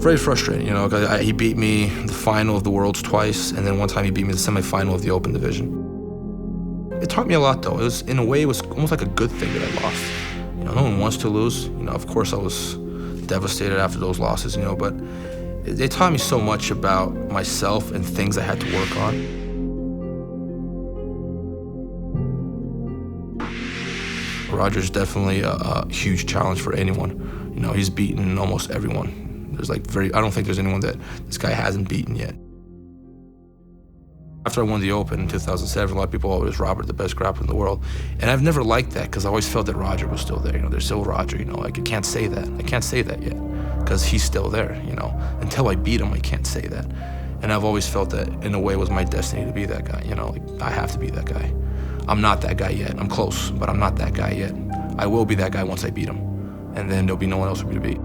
very frustrating, you know, because he beat me the final of the Worlds twice, and then one time he beat me the semifinal of the Open division. It taught me a lot, though. In a way, it was almost like a good thing that I lost. You know, no one wants to lose. You know, of course I was devastated after those losses, you know, but it taught me so much about myself and things I had to work on. Roger's definitely a huge challenge for anyone. You know, he's beaten almost everyone. I don't think there's anyone that this guy hasn't beaten yet. After I won the Open in 2007, a lot of people always Robert the best grappler in the world. And I've never liked that because I always felt that Roger was still there. You know, there's still Roger, you know, like I can't say that. I can't say that yet because he's still there, you know. Until I beat him, I can't say that. And I've always felt that in a way it was my destiny to be that guy, you know, like I have to be that guy. I'm not that guy yet. I'm close, but I'm not that guy yet. I will be that guy once I beat him. And then there'll be no one else for me to beat.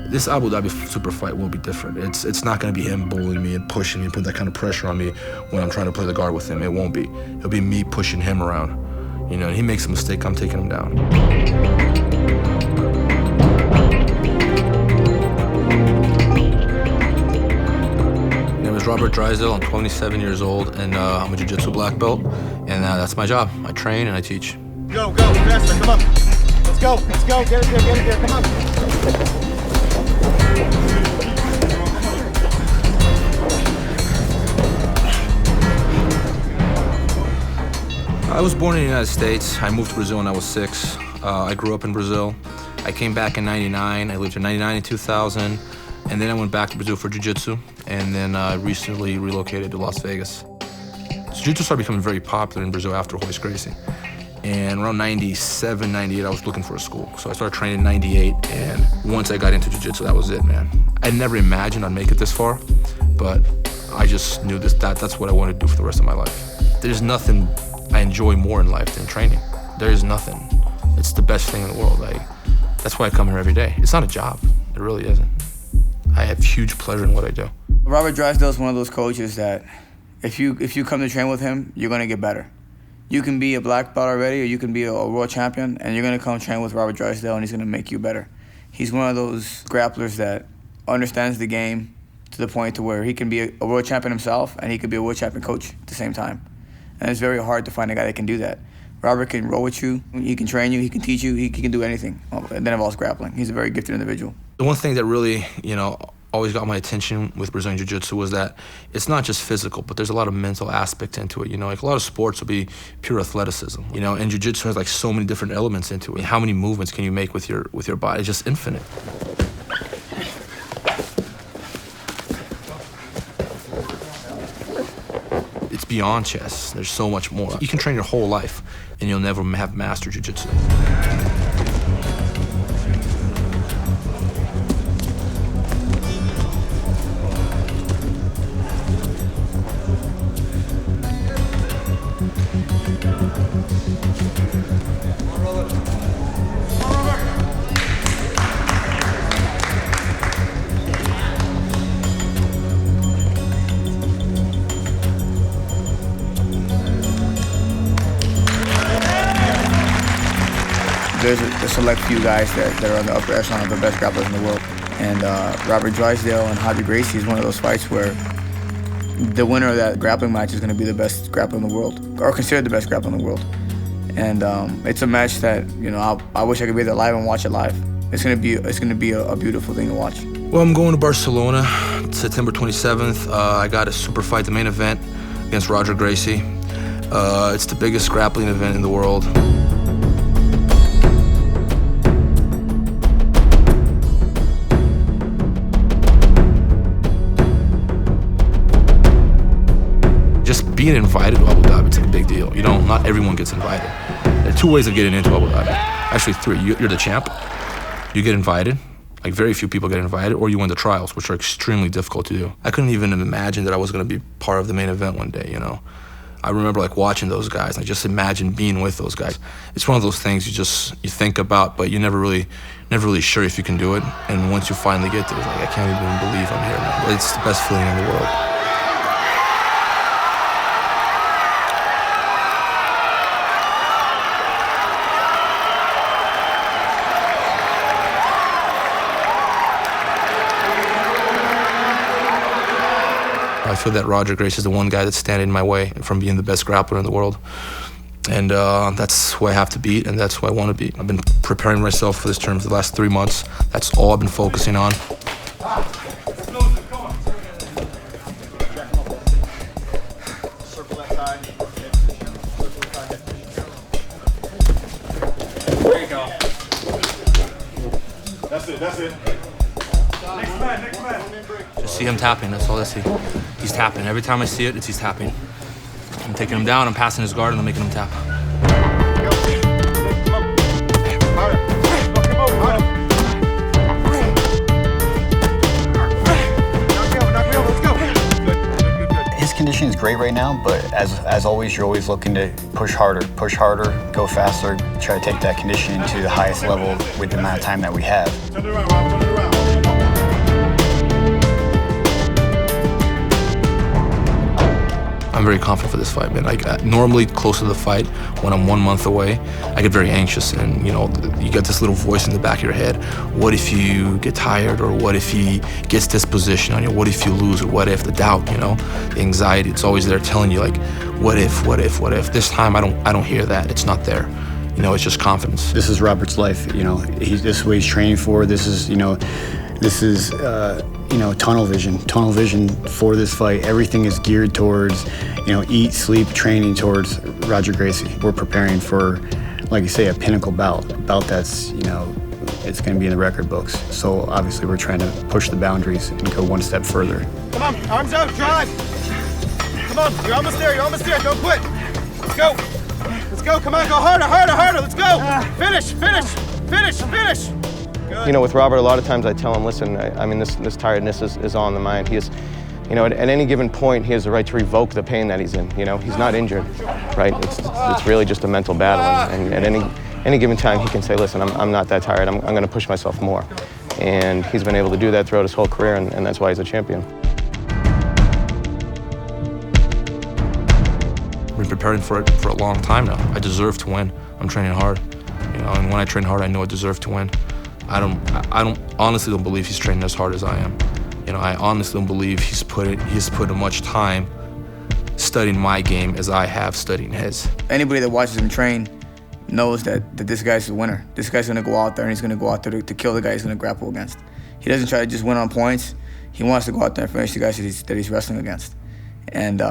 This Abu Dhabi super fight will be different. It's not going to be him bullying me and pushing me and putting that kind of pressure on me when I'm trying to play the guard with him. It won't be. It'll be me pushing him around. You know, and he makes a mistake, I'm taking him down. My name is Robert Drysdale. I'm 27 years old, and I'm a jiu-jitsu black belt, and that's my job. I train and I teach. Go, faster, come on. Let's go, get it there, come on. I was born in the United States. I moved to Brazil when I was 6. I grew up in Brazil. I came back in '99. I lived in '99 and 2000. And then I went back to Brazil for jiu-jitsu. And then I recently relocated to Las Vegas. So jiu-jitsu started becoming very popular in Brazil after Royce Gracie. And around 97, 98, I was looking for a school. So I started training in 98. And once I got into jiu-jitsu, that was it, man. I never imagined I'd make it this far. But I just knew that's what I wanted to do for the rest of my life. There's nothing I enjoy more in life than training. There is nothing. It's the best thing in the world. That's why I come here every day. It's not a job. It really isn't. I have huge pleasure in what I do. Robert Drysdale is one of those coaches that if you come to train with him, you're going to get better. You can be a black belt already, or you can be a world champion, and you're going to come train with Robert Drysdale, and he's going to make you better. He's one of those grapplers that understands the game to the point to where he can be a world champion himself, and he could be a world champion coach at the same time. And it's very hard to find a guy that can do that. Robert can roll with you, he can train you, he can teach you, he can do anything that involves grappling. He's a very gifted individual. The one thing that really, you know, always got my attention with Brazilian Jiu-Jitsu was that it's not just physical, but there's a lot of mental aspect into it. You know, like a lot of sports will be pure athleticism, you know, and Jiu-Jitsu has like so many different elements into it. How many movements can you make with your body? It's just infinite. It's beyond chess. There's so much more. You can train your whole life, and you'll never have mastered jiu-jitsu. There's a select few guys that are on the upper echelon of the best grapplers in the world. And Robert Drysdale and Royce Gracie is one of those fights where the winner of that grappling match is going to be the best grappler in the world, or considered the best grappler in the world. And it's a match that, you know, I wish I could be there live and watch it live. It's going to be a beautiful thing to watch. Well, I'm going to Barcelona September 27th. I got a super fight, the main event, against Roger Gracie. It's the biggest grappling event in the world. Just being invited to Abu Dhabi, it's like a big deal. You know, not everyone gets invited. There are 2 ways of getting into Abu Dhabi. Actually 3. You're the champ, you get invited, like very few people get invited, or you win the trials, which are extremely difficult to do. I couldn't even imagine that I was gonna be part of the main event one day, you know. I remember like watching those guys, I just imagined being with those guys. It's one of those things you think about, but you're never really sure if you can do it. And once you finally get there, it's like, I can't even believe I'm here, man. It's the best feeling in the world. I feel that Roger Gracie is the one guy that's standing in my way from being the best grappler in the world. And that's who I have to beat, and that's who I want to beat. I've been preparing myself for this term for the last 3 months. That's all I've been focusing on. There you go. That's it. Next man. Just see him tapping, that's all I see. He's tapping. Every time I see it, he's tapping. I'm taking him down, I'm passing his guard, and I'm making him tap. His condition is great right now, but as always, you're always looking to push harder, go faster, try to take that condition to the highest level with the amount of time that we have. Turn it around, Rob. Turn it around. I'm very confident for this fight, man. Like normally close to the fight, when I'm 1 month away, I get very anxious, and you get this little voice in the back of your head. What if you get tired, or what if he gets this position on you? What if you lose, or what if the doubt? The anxiety. It's always there telling you like, what if? This time I don't hear that. It's not there. It's just confidence. This is Robert's life. This is what he's training for. This is tunnel vision for this fight. Everything is geared towards, eat, sleep, training towards Roger Gracie. We're preparing for, like you say, a pinnacle bout, that's, it's going to be in the record books. So obviously we're trying to push the boundaries and go one step further. Come on, arms out, drive. Come on, you're almost there, don't quit. Let's go, come on, go harder, let's go. Finish. Good. With Robert, a lot of times I tell him, listen, this tiredness is all in the mind. He is, at any given point, he has the right to revoke the pain that he's in. He's not injured, right? It's really just a mental battle. And at any given time, he can say, listen, I'm not that tired. I'm going to push myself more. And he's been able to do that throughout his whole career, and that's why he's a champion. I've been preparing for it for a long time now. I deserve to win. I'm training hard, and when I train hard, I know I deserve to win. I honestly don't believe he's training as hard as I am. I honestly don't believe he's put as much time studying my game as I have studying his. Anybody that watches him train knows that this guy's a winner. This guy's gonna go out there and he's gonna go out there to kill the guy he's gonna grapple against. He doesn't try to just win on points. He wants to go out there and finish the guys that he's wrestling against. And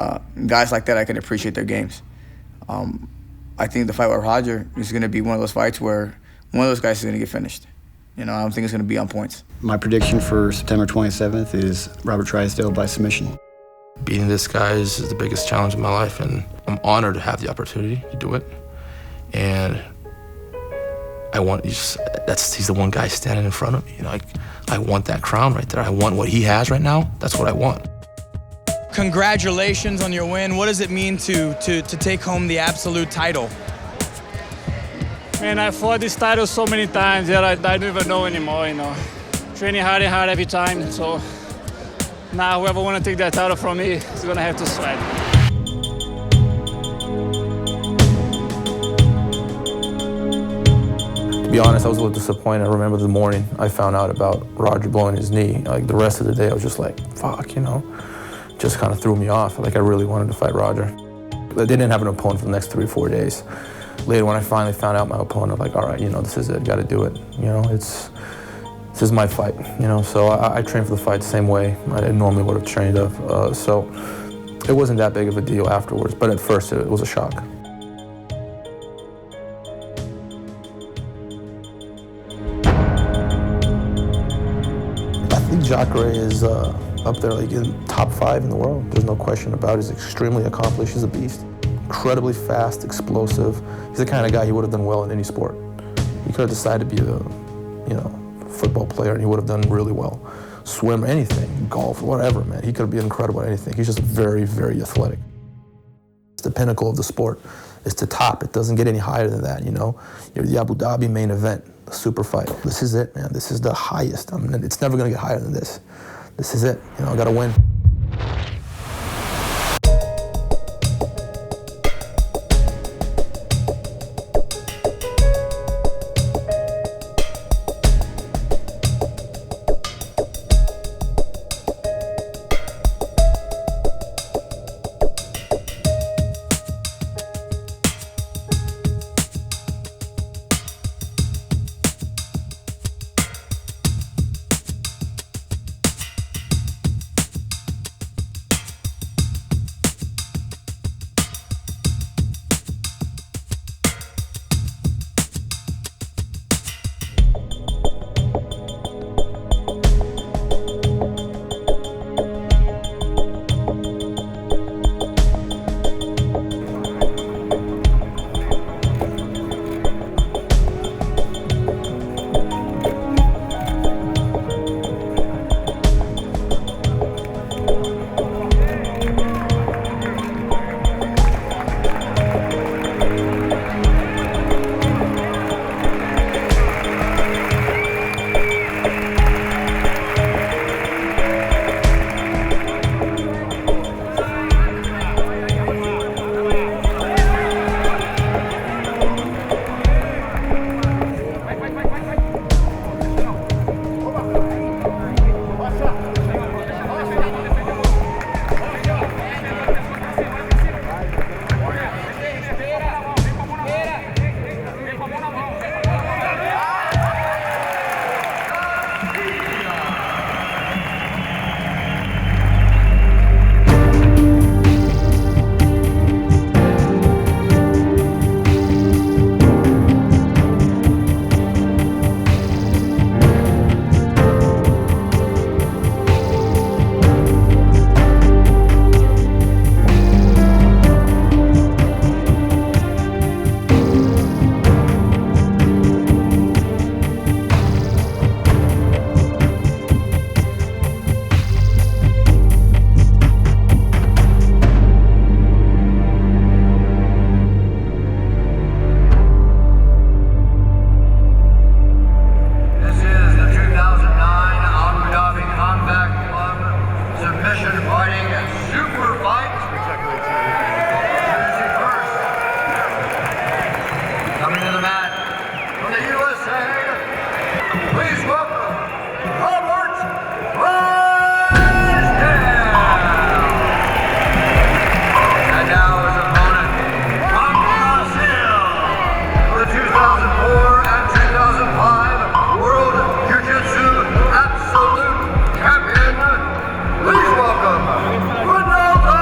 guys like that, I can appreciate their games. I think the fight with Roger is gonna be one of those fights where one of those guys is gonna get finished. I don't think it's going to be on points. My prediction for September 27th is Robert Drysdale by submission. Beating this guy is the biggest challenge of my life, and I'm honored to have the opportunity to do it. And he's the one guy standing in front of me. I want that crown right there. I want what he has right now. That's what I want. Congratulations on your win. What does it mean to take home the absolute title? Man, I fought this title so many times that I don't even know anymore, Training hard and hard every time, so now whoever want to take that title from me is going to have to sweat. To be honest, I was a little disappointed. I remember the morning I found out about Roger blowing his knee. Like the rest of the day, I was just like, fuck, just kind of threw me off. Like I really wanted to fight Roger. They didn't have an opponent for the next 3 or 4 days. Later, when I finally found out my opponent, I'm like, all right, this is it, got to do it. This is my fight, So I trained for the fight the same way I normally would have trained of. So it wasn't that big of a deal afterwards, but at first it was a shock. I think Jacare is up there, like in top 5 in the world. There's no question about it. He's extremely accomplished. He's a beast. Incredibly fast, explosive. He's the kind of guy he would have done well in any sport. He could have decided to be a football player and he would have done really well. Swim, anything, golf, whatever, man. He could be incredible at anything. He's just very, very athletic. The pinnacle of the sport is to top. It doesn't get any higher than that, You're the Abu Dhabi main event, the super fight. This is it, man. This is the highest. It's never gonna get higher than this. This is it, I gotta win. fighting super fight. First, coming to the mat from the USA, please welcome Robert Drysdale. And now his opponent from Brazil, the 2004 and 2005 World Jiu-Jitsu Absolute Champion. Please welcome Ronaldo.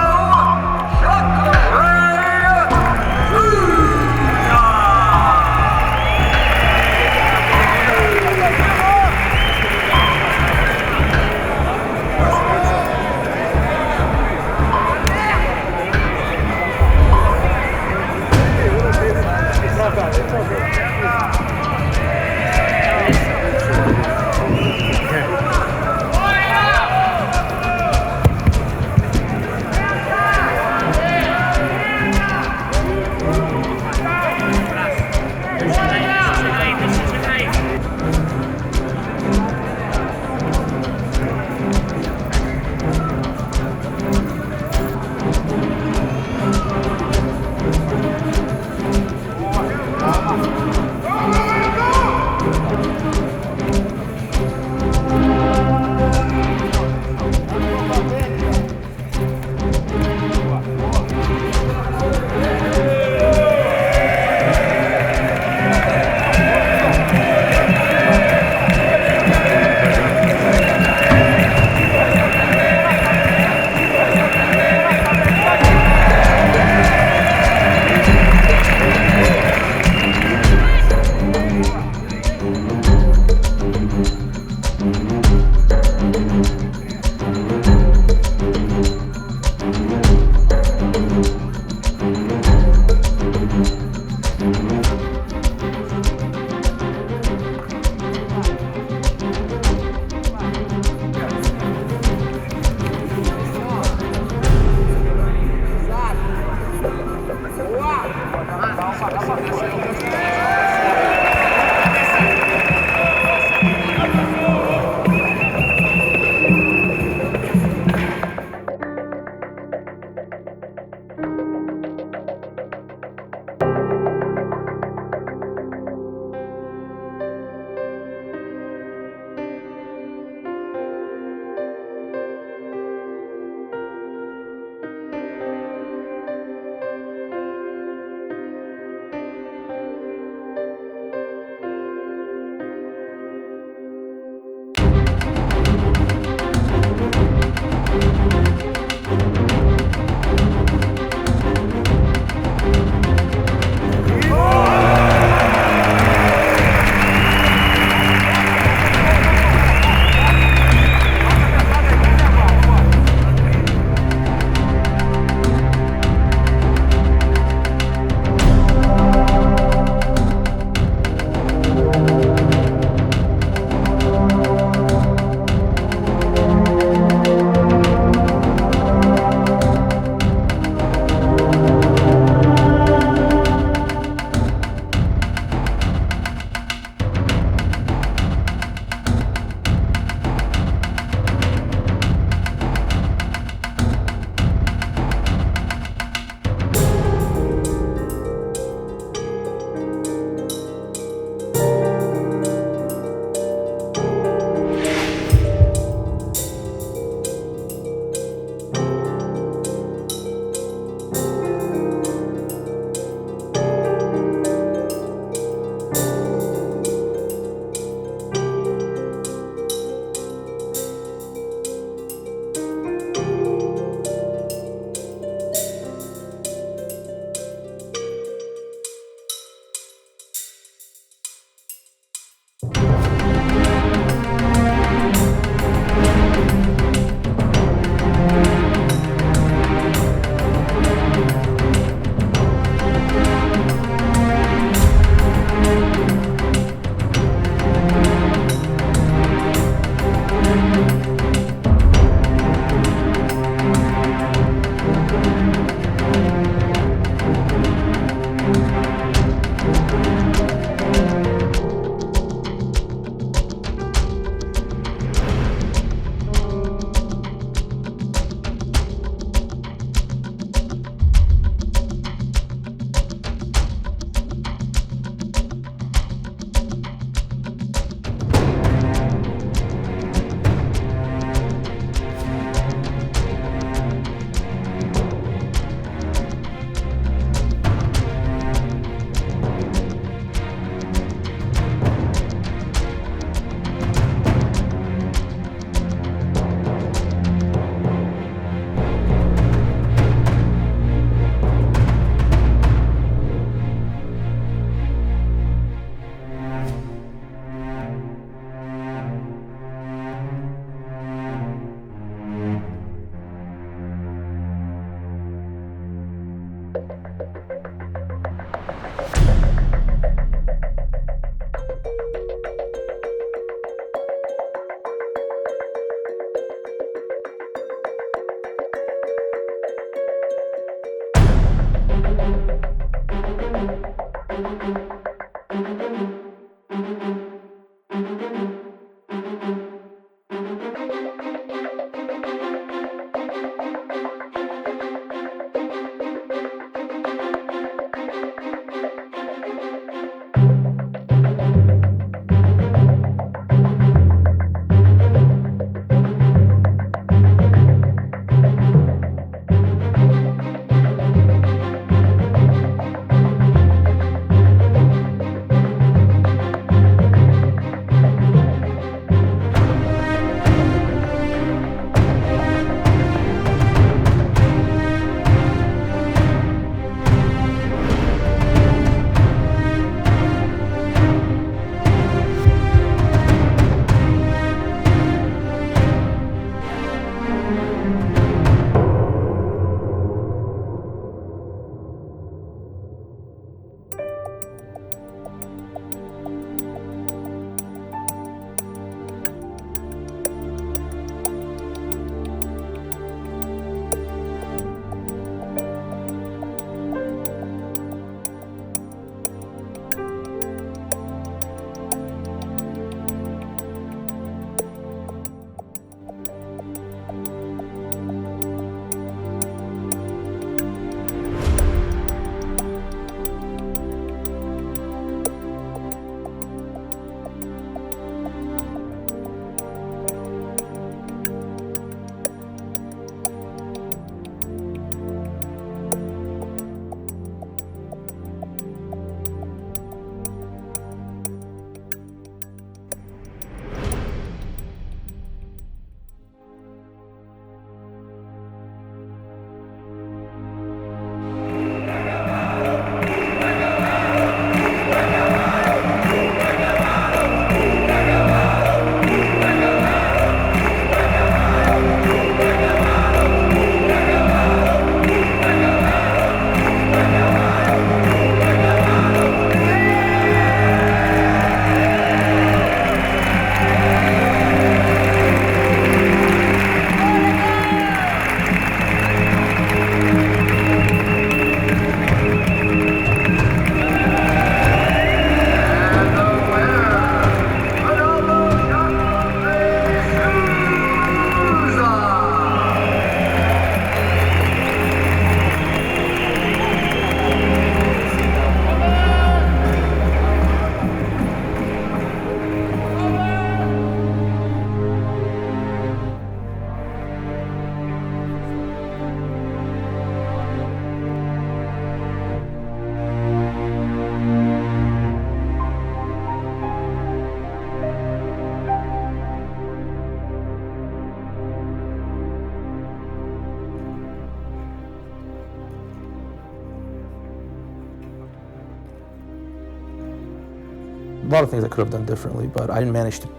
A lot of things I could have done differently, but I didn't manage to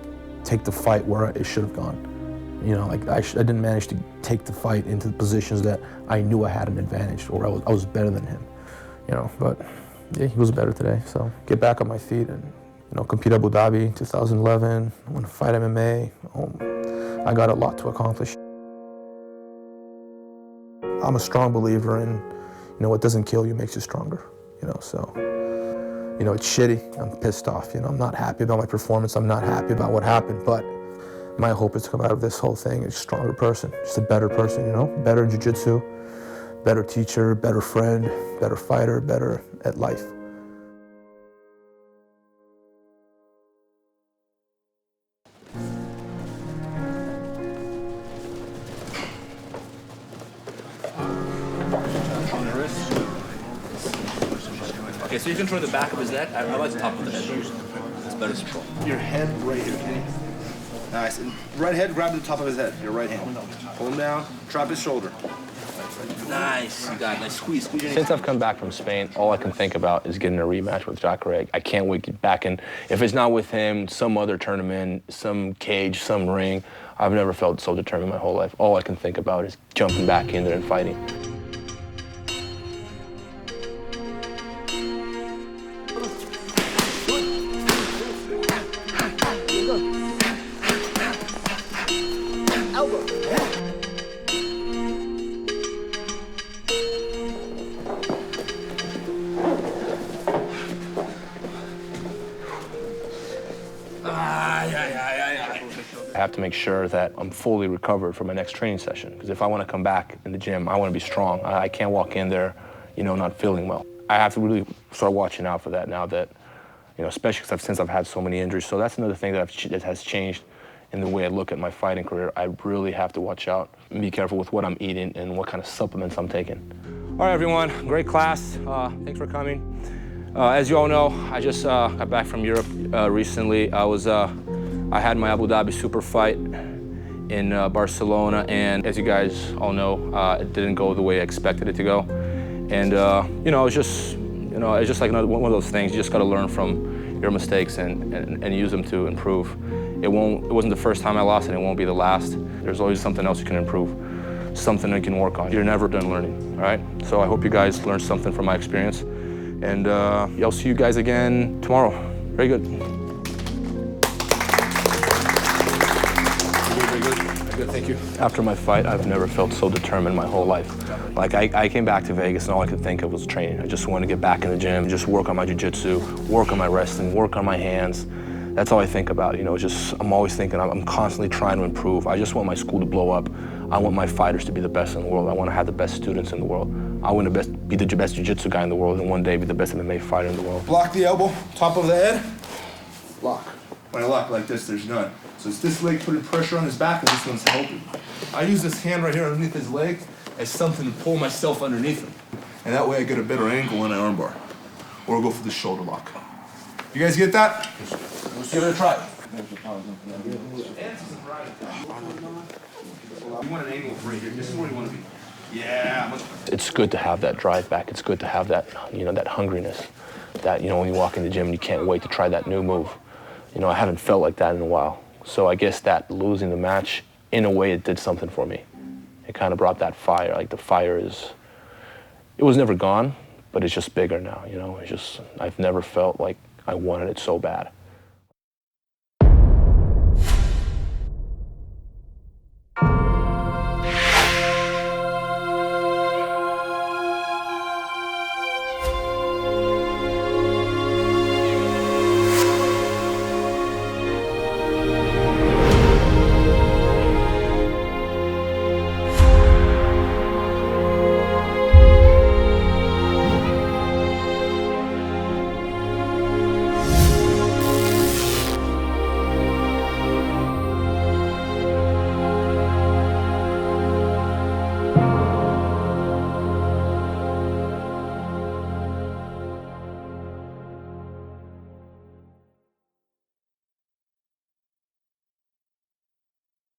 take the fight where it should have gone. You know, like I didn't manage to take the fight into the positions that I knew I had an advantage, or I was better than him. You know, but yeah, he was better today. So get back on my feet and, you know, compete Abu Dhabi 2011. I want to fight MMA. I got a lot to accomplish. I'm a strong believer in, you know, what doesn't kill you makes you stronger. You know, so. You know, it's shitty, I'm pissed off, you know, I'm not happy about my performance, I'm not happy about what happened, but my hope is to come out of this whole thing a stronger person, just a better person, you know, better jiu-jitsu, better teacher, better friend, better fighter, better at life. Okay, so you control the back of his neck. I like the top of the head. It's better control. Your head right here, Kenny. Nice. And right head, grab the top of his head. Your right hand. Pull him down. Drop his shoulder. Nice. You got it. Nice. Squeeze. Since I've come back from Spain, all I can think about is getting a rematch with Razak. I can't wait to get back in. If it's not with him, some other tournament, some cage, some ring. I've never felt so determined my whole life. All I can think about is jumping back in there and fighting. have to make sure that I'm fully recovered for my next training session. Because if I want to come back in the gym, I want to be strong. I can't walk in there, not feeling well. I have to really start watching out for that now that, especially since I've had so many injuries. So that's another thing that has changed in the way I look at my fighting career. I really have to watch out and be careful with what I'm eating and what kind of supplements I'm taking. All right, everyone, great class. Thanks for coming. As you all know, I just got back from Europe recently. I had my Abu Dhabi super fight in Barcelona, and as you guys all know, it didn't go the way I expected it to go. And it's just like one of those things. You just got to learn from your mistakes and use them to improve. It wasn't the first time I lost, and it won't be the last. There's always something else you can improve, something you can work on. You're never done learning, all right? So I hope you guys learned something from my experience. And I'll see you guys again tomorrow. Very good. Very good, thank you. After my fight, I've never felt so determined my whole life. Like, I came back to Vegas and all I could think of was training. I just wanted to get back in the gym, just work on my jiu-jitsu, work on my wrestling, work on my hands. That's all I think about, I'm always thinking, I'm constantly trying to improve. I just want my school to blow up. I want my fighters to be the best in the world. I want to have the best students in the world. I want to be the best jiu-jitsu guy in the world and one day be the best MMA fighter in the world. Block the elbow, top of the head, lock. When I lock like this, there's none. So it's this leg putting pressure on his back and this one's helping. I use this hand right here underneath his leg as something to pull myself underneath him. And that way I get a better angle when I armbar. Or go for the shoulder lock. You guys get that? Let's give it a try. You want an angle right here. This is where you want to be. Yeah. It's good to have that drive back. It's good to have that, that hungriness. That, when you walk in the gym and you can't wait to try that new move. I haven't felt like that in a while. So I guess that losing the match, in a way, it did something for me. It kind of brought that fire. Like the fire it was never gone, but it's just bigger now, It's just, I've never felt like I wanted it so bad.